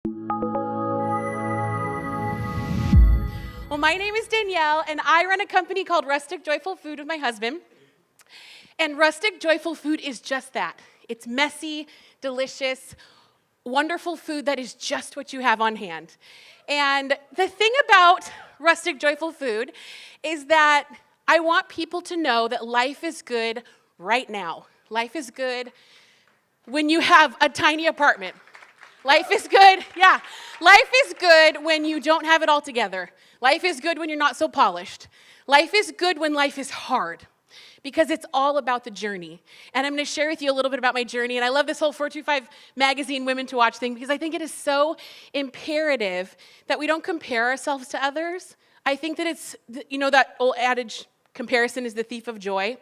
Well, my name is Danielle, and I run a company called Rustic Joyful Food with my husband. And Rustic Joyful Food is just that. It's messy, delicious, wonderful food that is just what you have on hand. And the thing about Rustic Joyful Food is that I want people to know that life is good right now. Life is good when you have a tiny apartment. Life is good, yeah. Life is good when you don't have it all together. Life is good when you're not so polished. Life is good when life is hard, because it's all about the journey. And I'm going to share with you a little bit about my journey. And I love this whole 425 magazine Women to Watch thing, because I think it is so imperative that we don't compare ourselves to others. I think that it's, that old adage, comparison is the thief of joy.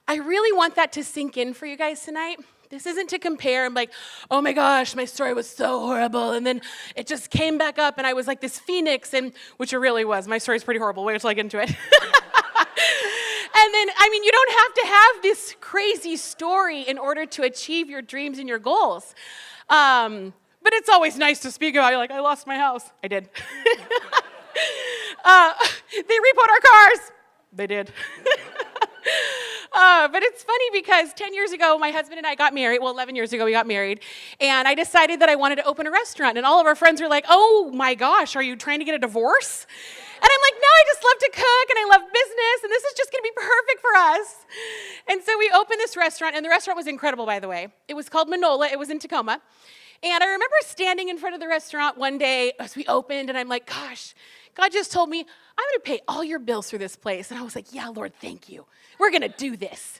I really want that to sink in for you guys tonight. This isn't to compare. I'm like, oh my gosh, my story was so horrible, and then it just came back up, and I was like this phoenix, and which it really was. My story's pretty horrible. Wait until I get into it. And then, you don't have to have this crazy story in order to achieve your dreams and your goals. But it's always nice to speak about. You're like, I lost my house. I did. They repoed our cars. They did. But it's funny because 10 years ago, my husband and I got married. Well, 11 years ago, we got married. And I decided that I wanted to open a restaurant. And all of our friends were like, oh my gosh, are you trying to get a divorce? And I'm like, no, I just love to cook and I love business. And this is just going to be perfect for us. And so we opened this restaurant. And the restaurant was incredible, by the way. It was called Manola. It was in Tacoma. And I remember standing in front of the restaurant one day as we opened. And I'm like, gosh, God just told me, I'm going to pay all your bills for this place. And I was like, yeah, Lord, thank you. We're going to do this.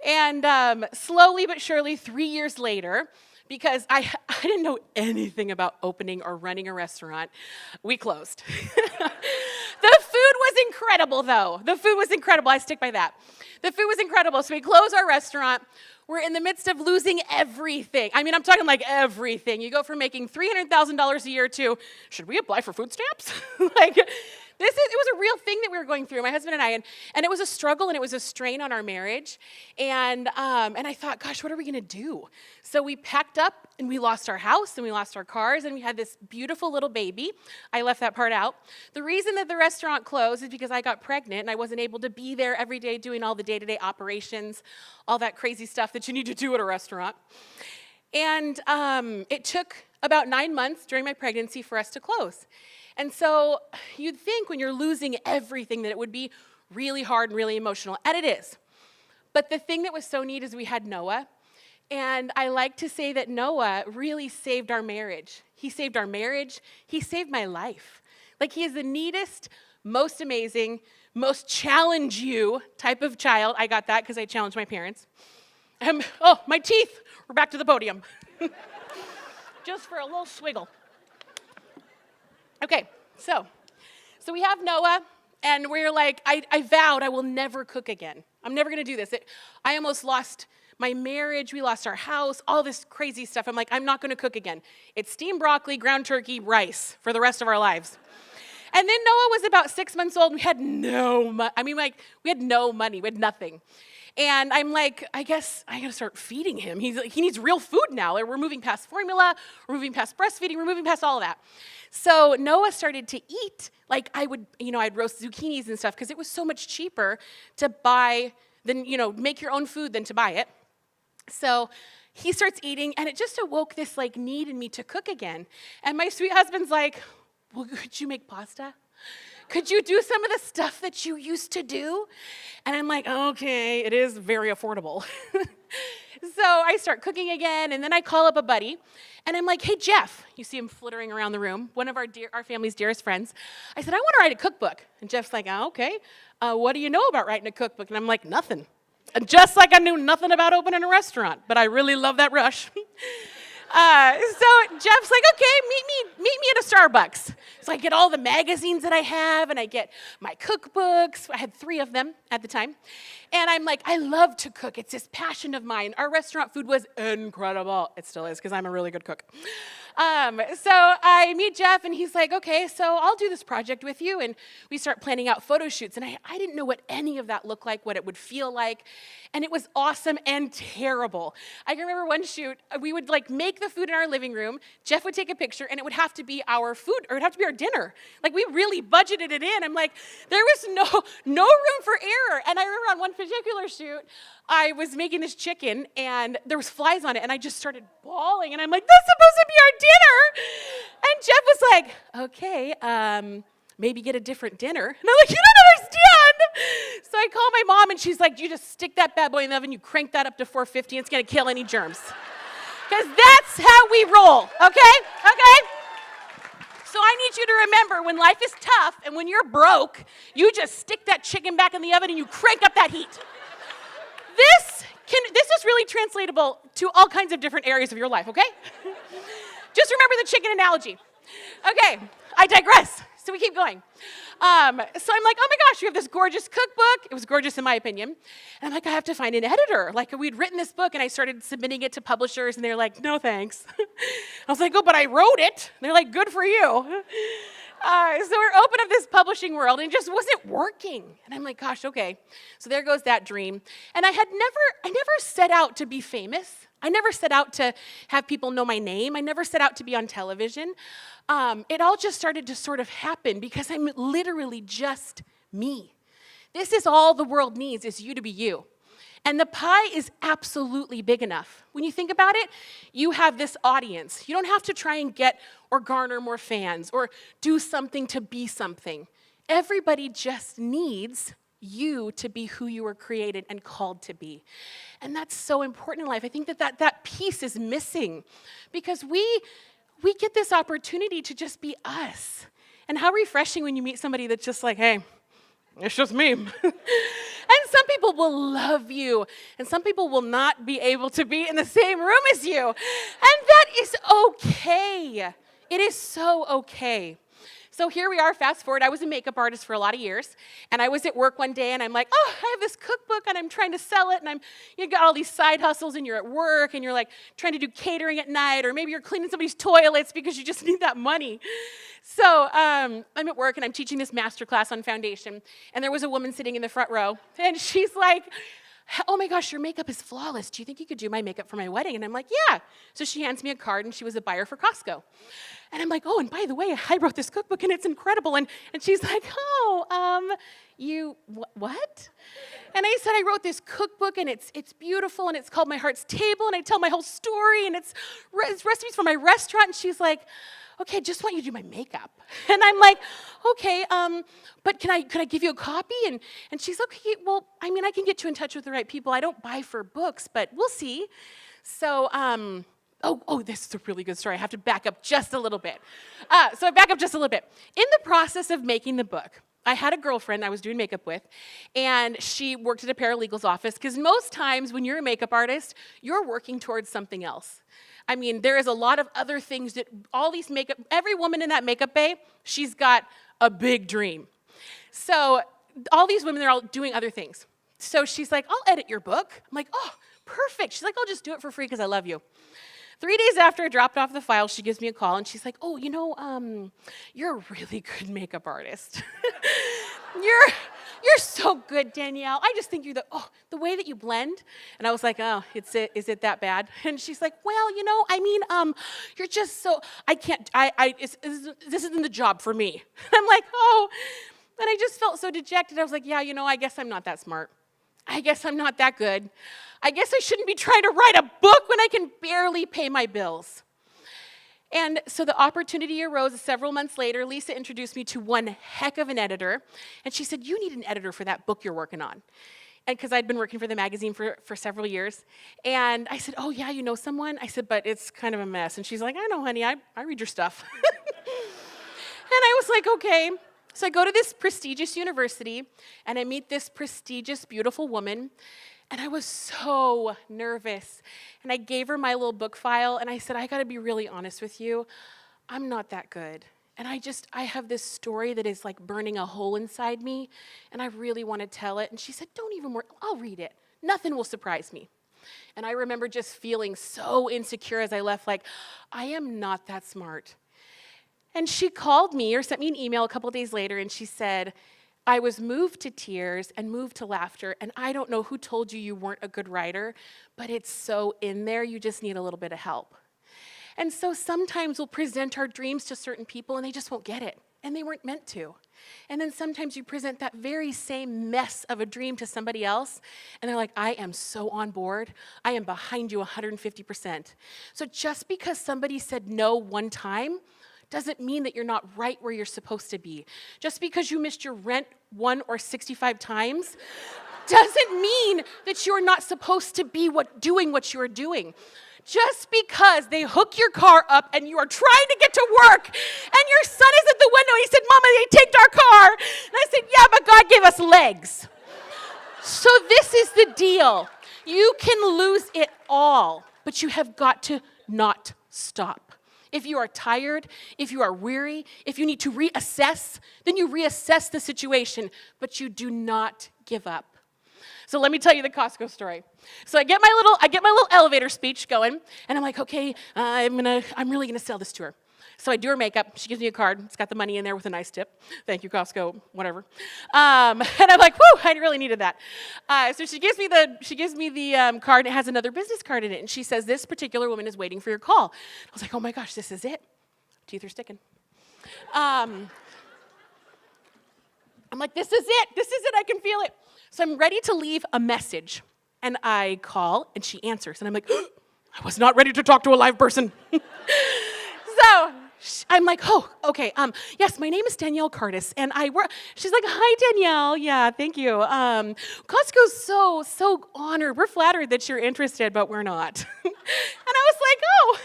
And slowly but surely, 3 years later, because I didn't know anything about opening or running a restaurant, we closed. The food was incredible, though. The food was incredible. I stick by that. The food was incredible. So we closed our restaurant. We're in the midst of losing everything. I'm talking like everything. You go from making $300,000 a year to, should we apply for food stamps? It was a real thing that we were going through, my husband and I, and it was a struggle and it was a strain on our marriage. And I thought, gosh, what are we going to do? So we packed up and we lost our house and we lost our cars and we had this beautiful little baby. I left that part out. The reason that the restaurant closed is because I got pregnant and I wasn't able to be there every day doing all the day-to-day operations, all that crazy stuff that you need to do at a restaurant. And it took about 9 months during my pregnancy for us to close. And so you'd think when you're losing everything that it would be really hard and really emotional, and it is. But the thing that was so neat is we had Noah, and I like to say that Noah really saved our marriage. He saved our marriage. He saved my life. He is the neatest, most amazing, most challenge you type of child. I got that because I challenged my parents. My teeth. We're back to the podium. Just for a little swiggle. Okay, so we have Noah, and we're like, I vowed I will never cook again. I'm never going to do this. I almost lost my marriage. We lost our house, all this crazy stuff. I'm like, I'm not going to cook again. It's steamed broccoli, ground turkey, rice for the rest of our lives. And then Noah was about 6 months old, and we had no money. We had no money. We had nothing. And I'm like, I guess I got to start feeding him. He needs real food now. We're moving past formula. We're moving past breastfeeding. We're moving past all of that. So Noah started to eat. I'd roast zucchinis and stuff because it was so much cheaper to buy than, make your own food than to buy it. So he starts eating, and it just awoke this need in me to cook again. And my sweet husband's like, well, could you make pasta? Could you do some of the stuff that you used to do? And I'm like, okay, it is very affordable. So I start cooking again, and then I call up a buddy, and I'm like, hey, Jeff. You see him flittering around the room, one of our family's dearest friends. I said, I want to write a cookbook. And Jeff's like, oh, okay. What do you know about writing a cookbook? And I'm like, nothing. And just like I knew nothing about opening a restaurant, but I really love that rush. So Jeff's like, okay, meet me at a Starbucks. So I get all the magazines that I have, and I get my cookbooks. I had 3 of them at the time. And I'm like, I love to cook. It's this passion of mine. Our restaurant food was incredible. It still is, because I'm a really good cook. So I meet Jeff, and he's like, okay, so I'll do this project with you. And we start planning out photo shoots. And I didn't know what any of that looked like, what it would feel like. And it was awesome and terrible. I can remember one shoot, we would like make the food in our living room. Jeff would take a picture, and it would have to be our food, or it would have to be our dinner. Like, we really budgeted it in. I'm like, there was no room for error. And I remember on one particular shoot, I was making this chicken, and there was flies on it, and I just started bawling, and I'm like, that's supposed to be our dinner. And Jeff was like, okay, maybe get a different dinner. And I'm like, you don't understand. So I call my mom, and she's like, you just stick that bad boy in the oven, you crank that up to 450, it's gonna kill any germs. Because that's how we roll, okay? Okay? So I need you to remember, when life is tough and when you're broke, you just stick that chicken back in the oven and you crank up that heat. This is really translatable to all kinds of different areas of your life, okay? Just remember the chicken analogy. Okay, I digress. So we keep going. So I'm like, oh my gosh, we have this gorgeous cookbook. It was gorgeous in my opinion. And I'm like, I have to find an editor. Like, we'd written this book, and I started submitting it to publishers, and they're like, no thanks. I was like, oh, but I wrote it. They're like, good for you. So we're open up this publishing world, and it just wasn't working. And I'm like, gosh, okay. So there goes that dream. And I never set out to be famous. I never set out to have people know my name. I never set out to be on television. It all just started to sort of happen because I'm literally just me. This is all the world needs, is you to be you. And the pie is absolutely big enough. When you think about it, you have this audience. You don't have to try and get or garner more fans or do something to be something. Everybody just needs you to be who you were created and called to be. And that's so important in life. I think that piece is missing because we get this opportunity to just be us. And how refreshing when you meet somebody that's just like, hey, it's just me. And some people will love you, and some people will not be able to be in the same room as you. And that is okay. It is so okay. So here we are, fast forward. I was a makeup artist for a lot of years, and I was at work one day, and I'm like, oh, I have this cookbook, and I'm trying to sell it, and you got all these side hustles, and you're at work, and you're like trying to do catering at night, or maybe you're cleaning somebody's toilets because you just need that money. So I'm at work, and I'm teaching this master class on foundation, and there was a woman sitting in the front row, and she's like, oh my gosh, your makeup is flawless. Do you think you could do my makeup for my wedding? And I'm like, yeah. So she hands me a card, and she was a buyer for Costco. And I'm like, oh, and by the way, I wrote this cookbook, and it's incredible. And she's like, oh, you, what? And I said, I wrote this cookbook, and it's beautiful, and it's called My Heart's Table, and I tell my whole story, and it's recipes for my restaurant. And she's like, okay, I just want you to do my makeup. And I'm like, okay, but could I give you a copy? And she's like, okay, well, I mean, I can get you in touch with the right people. I don't buy for books, but we'll see. So, this is a really good story. I have to back up just a little bit. So I back up just a little bit. In the process of making the book, I had a girlfriend I was doing makeup with, and she worked at a paralegal's office, because most times when you're a makeup artist, you're working towards something else. I mean, there is a lot of other things that every woman in that makeup bay, she's got a big dream. So all these women, they're all doing other things. So she's like, I'll edit your book. I'm like, oh, perfect. She's like, I'll just do it for free because I love you. 3 days after I dropped off the file, she gives me a call, and she's like, oh, you're a really good makeup artist. You're so good, Danielle. I just think you're the way that you blend. And I was like, oh, is it that bad? And she's like, well, you're just so, this isn't the job for me. I'm like, oh, and I just felt so dejected. I was like, yeah, I guess I'm not that smart. I guess I'm not that good. I guess I shouldn't be trying to write a book when I can barely pay my bills. And so the opportunity arose several months later. Lisa introduced me to one heck of an editor. And she said, you need an editor for that book you're working on. And because I'd been working for the magazine for several years. And I said, oh, yeah, you know someone? I said, but it's kind of a mess. And she's like, I know, honey, I read your stuff. And I was like, okay. So I go to this prestigious university, and I meet this prestigious, beautiful woman. And I was so nervous. And I gave her my little book file, and I said, I got to be really honest with you. I'm not that good. And I have this story that is like burning a hole inside me, and I really want to tell it. And she said, don't even worry. I'll read it. Nothing will surprise me. And I remember just feeling so insecure as I left, like, I am not that smart. And she called me or sent me an email a couple days later, and she said, I was moved to tears and moved to laughter, and I don't know who told you you weren't a good writer, but it's so in there, you just need a little bit of help. And so sometimes we'll present our dreams to certain people, and they just won't get it, and they weren't meant to. And then sometimes you present that very same mess of a dream to somebody else, and they're like, I am so on board. I am behind you 150%. So just because somebody said no one time doesn't mean that you're not right where you're supposed to be. Just because you missed your rent 1 or 65 times doesn't mean that you're not supposed to be doing what you're doing. Just because they hook your car up and you are trying to get to work and your son is at the window and he said, Mama, they take our car. And I said, yeah, but God gave us legs. So this is the deal. You can lose it all, but you have got to not stop. If you are tired, if you are weary, if you need to reassess, then you reassess the situation, but you do not give up. So let me tell you the Costco story. So I get my little elevator speech going, and I'm like, okay, I'm really gonna sell this to her. So I do her makeup. She gives me a card. It's got the money in there with a nice tip. Thank you, Costco, whatever. And I'm like, whew, I really needed that. So she gives me the card, and it has another business card in it. And she says, this particular woman is waiting for your call. I was like, oh my gosh, this is it. Teeth are sticking. I'm like, this is it. This is it. I can feel it. So I'm ready to leave a message. And I call, and she answers. And I'm like, I was not ready to talk to a live person. So I'm like, oh, okay. Yes, my name is Danielle Kartes, and I work. She's like, hi, Danielle. Yeah, thank you. Costco's so honored. We're flattered that you're interested, but we're not. And I was like, oh,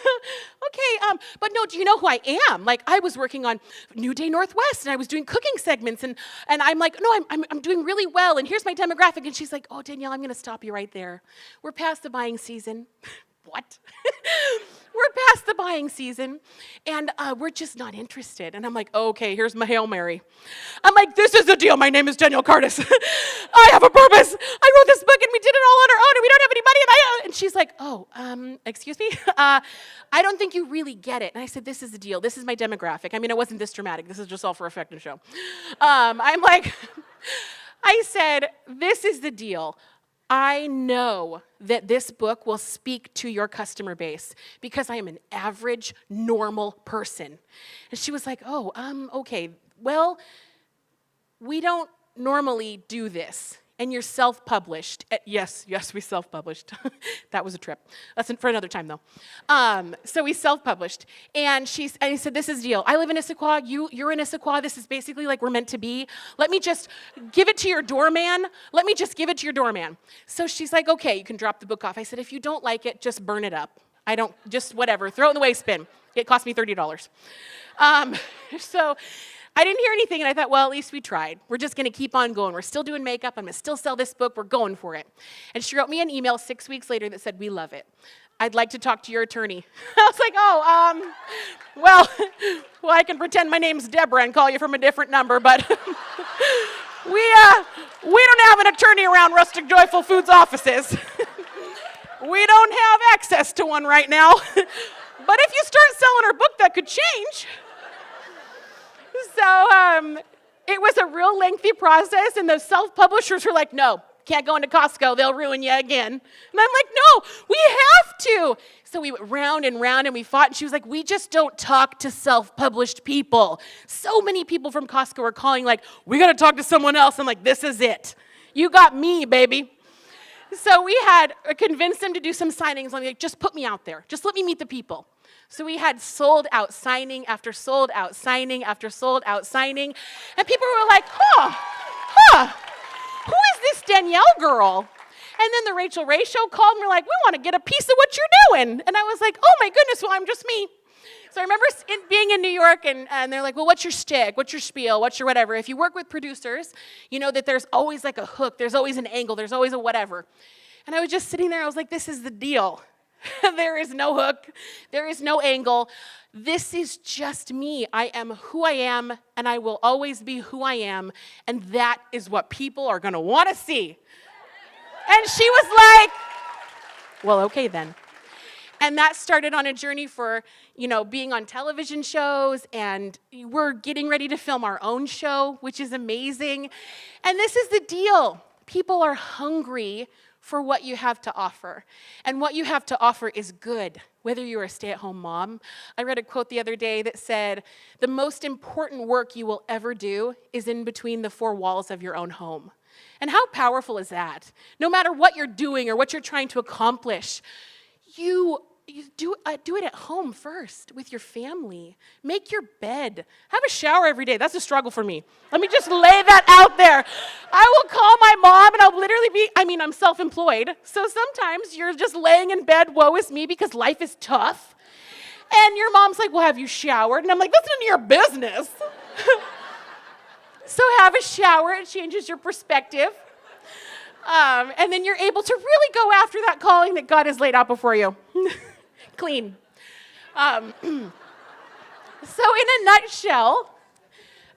okay. But no, do you know who I am? Like, I was working on New Day Northwest, and I was doing cooking segments, and I'm like, no, I'm doing really well, and here's my demographic. And she's like, oh, Danielle, I'm going to stop you right there. We're past the buying season. What? We're past the buying season, and we're just not interested. And I'm like, okay, here's my Hail Mary. I'm like, this is the deal. My name is Danielle Kartes. I have a purpose. I wrote this book, and we did it all on our own, and we don't have any money. And she's like, oh, excuse me? I don't think you really get it. And I said, this is the deal. This is my demographic. I mean, it wasn't this dramatic. This is just all for effect and show. I'm like, I said, this is the deal. I know that this book will speak to your customer base because I am an average, normal person. And she was like, oh, okay. Well, we don't normally do this. And you're self-published. Yes, we self-published. That was a trip. That's for another time, though. So we self-published. And I said, this is the deal. I live in Issaquah. You're in Issaquah. This is basically like we're meant to be. Let me just give it to your doorman. So she's like, okay, you can drop the book off. I said, if you don't like it, just burn it up. Just whatever. Throw it in the waste bin. It cost me $30. So I didn't hear anything, and I thought, well, at least we tried. We're just going to keep on going. We're still doing makeup. I'm going to still sell this book. We're going for it. And she wrote me an email 6 weeks later that said, we love it. I'd like to talk to your attorney. I was like, well, I can pretend my name's Deborah and call you from a different number, but we don't have an attorney around Rustic Joyful Foods offices. We don't have access to one right now. But if you start selling her book, that could change. So it was a real lengthy process, and the self-publishers were like, no, can't go into Costco. They'll ruin you again. And I'm like, no, we have to. So we went round and round, and we fought, and she was like, we just don't talk to self-published people. So many people from Costco were calling like, we got to talk to someone else. I'm like, this is it. You got me, baby. So we had convinced them to do some signings. I'm like, just put me out there. Just let me meet the people. So we had sold out signing after sold out signing after sold out signing. And people were like, who is this Danielle girl? And then the Rachel Ray show called and were like, we want to get a piece of what you're doing. And I was like, oh my goodness, well, I'm just me. So I remember being in New York, and they're like, well, what's your shtick? What's your spiel? What's your whatever? If you work with producers, you know that there's always like a hook. There's always an angle. There's always a whatever. And I was just sitting there. I was like, this is the deal. There is no hook. There is no angle. This is just me. I am who I am, and I will always be who I am, and that is what people are going to want to see. And she was like, Well, okay then. And that started on a journey for, being on television shows, and we're getting ready to film our own show, which is amazing. And this is the deal. People are hungry for what you have to offer. And what you have to offer is good, whether you're a stay-at-home mom. I read a quote the other day that said, the most important work you will ever do is in between the four walls of your own home. And how powerful is that? No matter what you're doing or what you're trying to accomplish, you do it at home first with your family. Make your bed. Have a shower every day. That's a struggle for me. Let me just lay that out there. I will call my mom and I'll literally I'm self-employed. So sometimes you're just laying in bed, woe is me, because life is tough. And your mom's like, well, have you showered? And I'm like, that's none of your business. So have a shower. It changes your perspective. And then you're able to really go after that calling that God has laid out before you. Clean. So in a nutshell,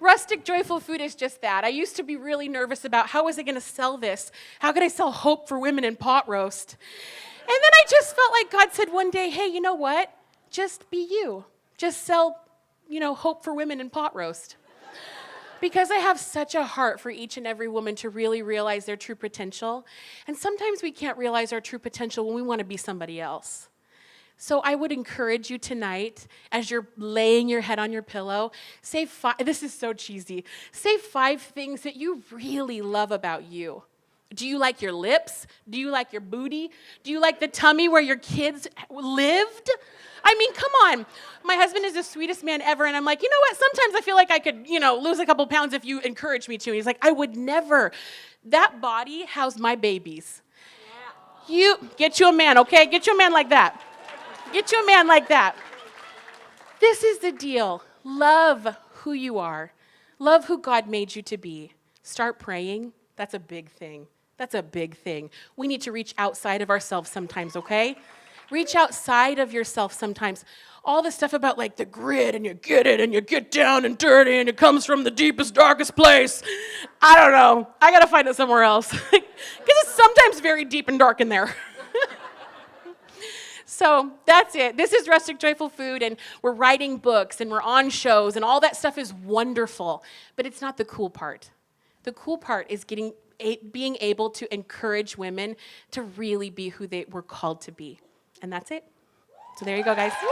rustic joyful food is just that. I used to be really nervous about how was I going to sell this? How could I sell hope for women in pot roast? And then I just felt like God said one day, hey, you know what? Just be you. Just sell, hope for women in pot roast. Because I have such a heart for each and every woman to really realize their true potential. And sometimes we can't realize our true potential when we want to be somebody else. So I would encourage you tonight, as you're laying your head on your pillow, say this is so cheesy, say 5 things that you really love about you. Do you like your lips? Do you like your booty? Do you like the tummy where your kids lived? I mean, come on. My husband is the sweetest man ever, and I'm like, you know what? Sometimes I feel like I could, lose a couple pounds if you encourage me to. And he's like, I would never. That body housed my babies. Yeah. You get you a man, okay? Get you a man like that. Get you a man like that. This is the deal. Love who you are. Love who God made you to be. Start praying. That's a big thing. That's a big thing. We need to reach outside of ourselves sometimes, okay? Reach outside of yourself sometimes. All the stuff about like the grit and you get it and you get down and dirty and it comes from the deepest, darkest place. I don't know. I got to find it somewhere else. Because it's sometimes very deep and dark in there. So that's it. This is Rustic Joyful Food, and we're writing books and we're on shows and all that stuff is wonderful. But it's not the cool part. The cool part is being able to encourage women to really be who they were called to be. And that's it. So there you go, guys. Woo.